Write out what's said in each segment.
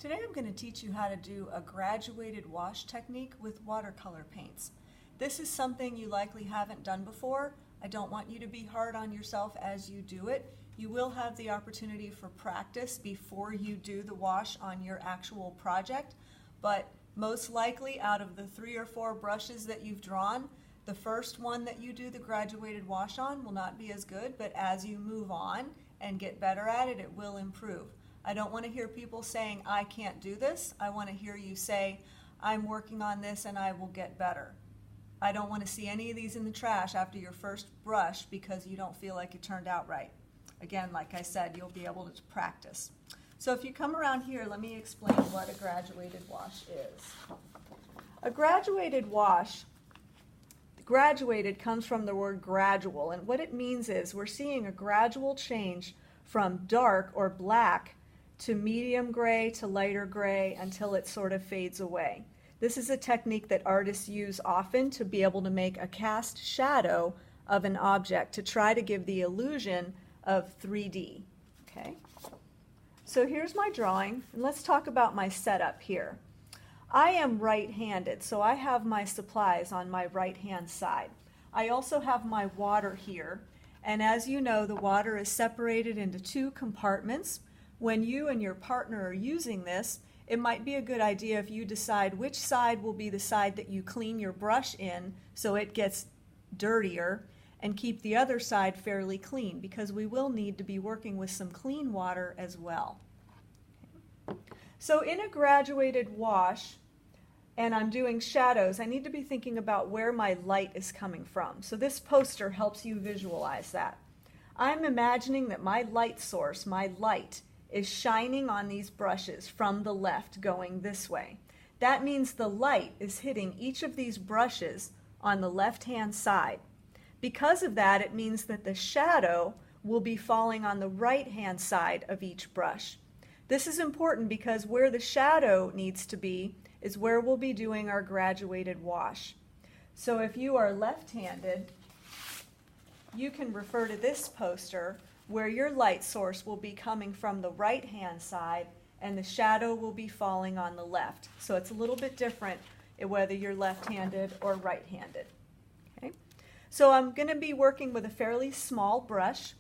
Today I'm going to teach you how to do a graduated wash technique with watercolor paints. This is something you likely haven't done before. I don't want you to be hard on yourself as you do it. You will have the opportunity for practice before you do the wash on your actual project, but most likely out of the 3 or 4 brushes that you've drawn, the first one that you do the graduated wash on will not be as good, but as you move on and get better at it, it will improve. I don't want to hear people saying, I can't do this. I want to hear you say, I'm working on this and I will get better. I don't want to see any of these in the trash after your first brush because you don't feel like it turned out right. Again, like I said, you'll be able to practice. So if you come around here, let me explain what a graduated wash is. A graduated wash, graduated comes from the word gradual, and what it means is we're seeing a gradual change from dark or black to medium gray to lighter gray until it sort of fades away. This is a technique that artists use often to be able to make a cast shadow of an object to try to give the illusion of 3D. Okay? So here's my drawing, and let's talk about my setup here. I am right-handed, so I have my supplies on my right-hand side. I also have my water here, and as you know, the water is separated into 2 compartments. When you and your partner are using this, it might be a good idea if you decide which side will be the side that you clean your brush in so it gets dirtier, and keep the other side fairly clean, because we will need to be working with some clean water as well. So in a graduated wash, and I'm doing shadows, I need to be thinking about where my light is coming from. So this poster helps you visualize that. I'm imagining that my light source, my light, is shining on these brushes from the left going this way. That means the light is hitting each of these brushes on the left-hand side. Because of that, it means that the shadow will be falling on the right-hand side of each brush. This is important because where the shadow needs to be is where we'll be doing our graduated wash. So if you are left-handed, you can refer to this poster where your light source will be coming from the right-hand side and the shadow will be falling on the left. So it's a little bit different whether you're left-handed or right-handed. Okay? So I'm going to be working with a fairly small brush,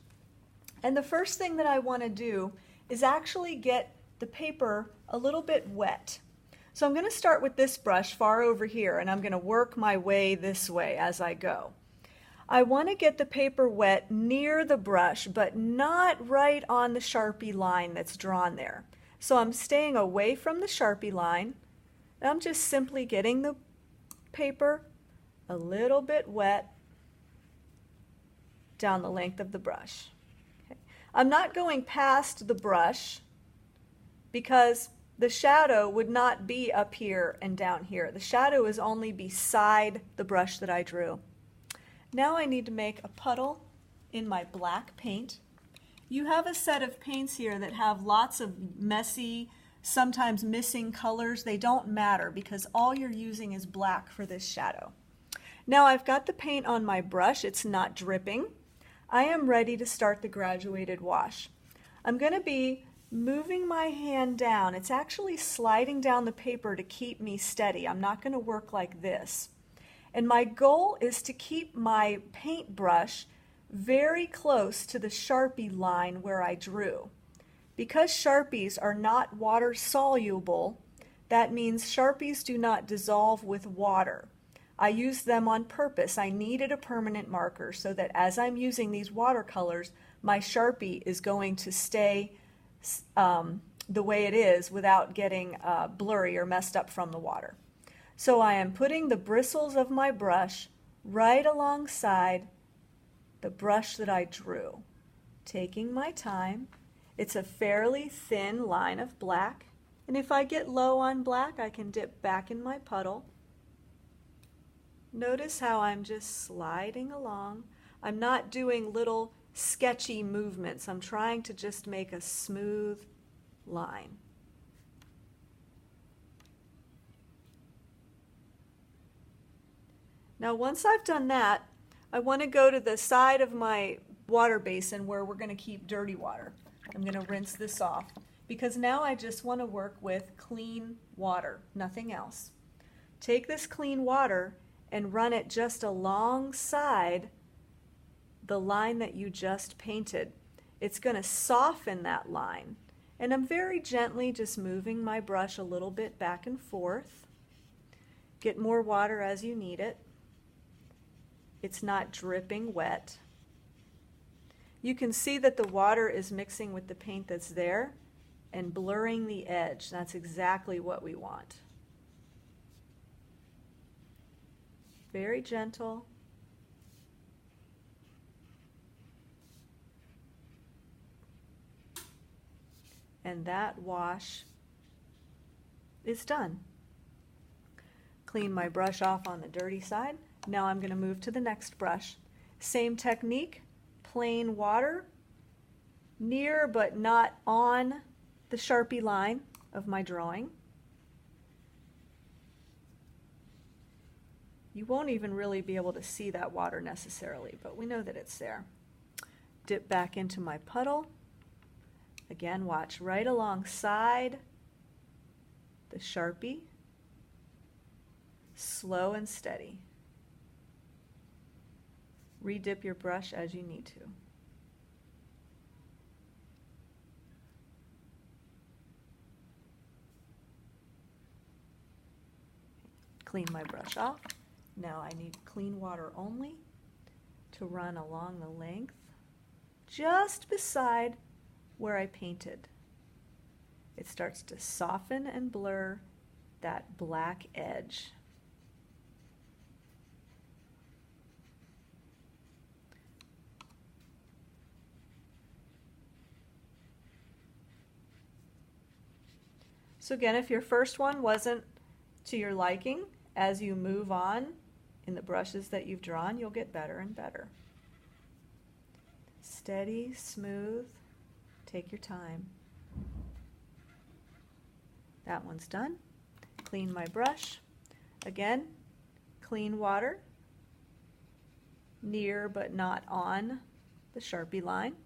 and the first thing that I want to do is actually get the paper a little bit wet. So I'm going to start with this brush far over here, and I'm going to work my way this way as I go. I want to get the paper wet near the brush, but not right on the Sharpie line that's drawn there. So I'm staying away from the Sharpie line, and I'm just simply getting the paper a little bit wet down the length of the brush. Okay. I'm not going past the brush because the shadow would not be up here and down here. The shadow is only beside the brush that I drew. Now I need to make a puddle in my black paint. You have a set of paints here that have lots of messy, sometimes missing colors. They don't matter because all you're using is black for this shadow. Now I've got the paint on my brush. It's not dripping. I am ready to start the graduated wash. I'm going to be moving my hand down. It's actually sliding down the paper to keep me steady. I'm not going to work like this. And my goal is to keep my paintbrush very close to the Sharpie line where I drew. Because Sharpies are not water soluble, that means Sharpies do not dissolve with water. I used them on purpose. I needed a permanent marker so that as I'm using these watercolors, my Sharpie is going to stay the way it is without getting blurry or messed up from the water. So I am putting the bristles of my brush right alongside the brush that I drew. Taking my time. It's a fairly thin line of black, and if I get low on black, I can dip back in my puddle. Notice how I'm just sliding along. I'm not doing little sketchy movements. I'm trying to just make a smooth line. Now once I've done that, I want to go to the side of my water basin where we're going to keep dirty water. I'm going to rinse this off. because now I just want to work with clean water, nothing else. Take this clean water and run it just alongside the line that you just painted. It's going to soften that line. And I'm very gently just moving my brush a little bit back and forth. Get more water as you need it. It's not dripping wet. You can see that the water is mixing with the paint that's there and blurring the edge. That's exactly what we want. Very gentle. And that wash is done. Clean my brush off on the dirty side. Now I'm going to move to the next brush. Same technique, plain water, near but not on the Sharpie line of my drawing. You won't even really be able to see that water necessarily, but we know that it's there. Dip back into my puddle. Again, watch right alongside the Sharpie. Slow and steady. Redip your brush as you need to. Clean my brush off. Now I need clean water only to run along the length just beside where I painted. It starts to soften and blur that black edge. So again, if your first one wasn't to your liking, as you move on in the brushes that you've drawn, you'll get better and better. Steady, smooth, take your time. That one's done. Clean my brush. Again, clean water, near but not on the Sharpie line.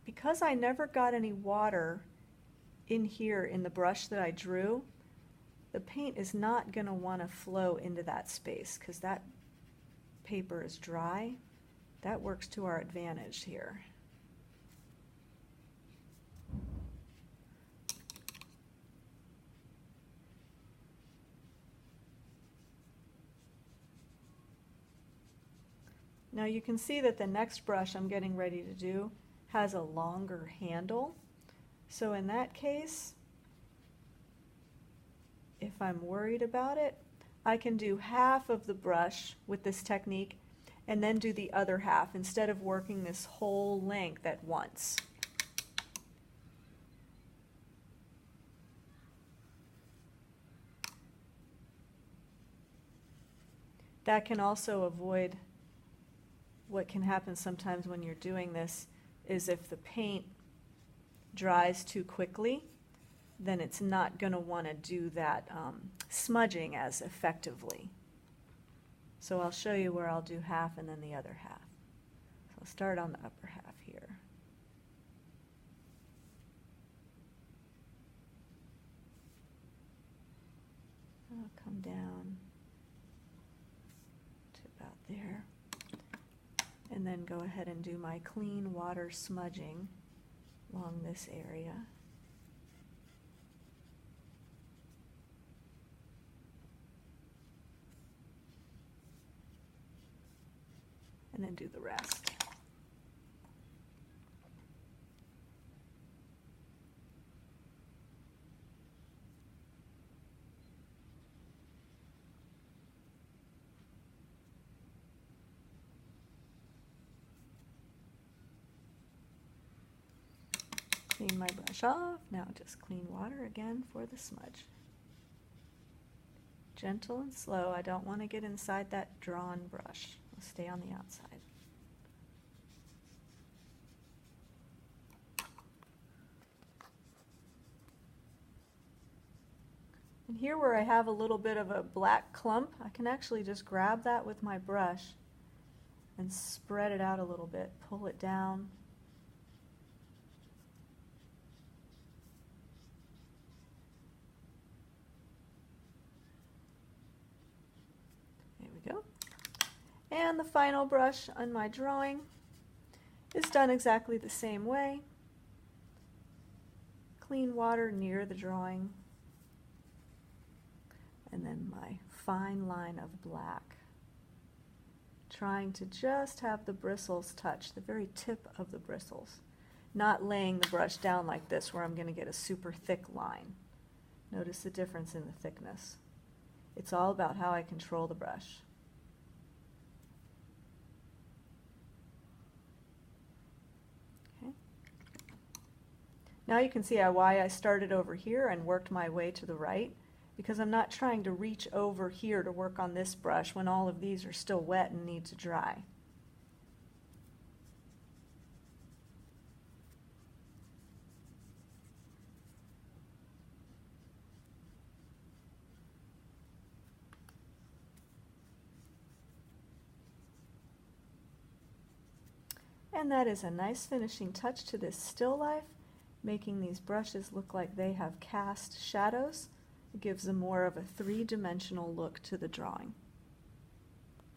Because I never got any water in here in the brush that I drew, the paint is not going to want to flow into that space because that paper is dry. That works to our advantage here. Now you can see that the next brush I'm getting ready to do has a longer handle. So in that case, if I'm worried about it, I can do half of the brush with this technique and then do the other half instead of working this whole length at once. That can also avoid what can happen sometimes when you're doing this is if the paint dries too quickly, then it's not going to want to do that smudging as effectively. So I'll show you where I'll do half and then the other half. So I'll start on the upper half here. I'll come down to about there. And then go ahead and do my clean water smudging along this area. And then do the rest. Clean my brush off. Now just clean water again for the smudge. Gentle and slow. I don't want to get inside that drawn brush. I'll stay on the outside. And here where I have a little bit of a black clump, I can actually just grab that with my brush and spread it out a little bit, pull it down. There we go. And the final brush on my drawing is done exactly the same way. Clean water near the drawing. And then my fine line of black. Trying to just have the bristles touch, the very tip of the bristles. Not laying the brush down like this where I'm going to get a super thick line. Notice the difference in the thickness. It's all about how I control the brush. Okay. Now you can see why I started over here and worked my way to the right. Because I'm not trying to reach over here to work on this brush when all of these are still wet and need to dry. And that is a nice finishing touch to this still life, making these brushes look like they have cast shadows. It gives them more of a three-dimensional look to the drawing.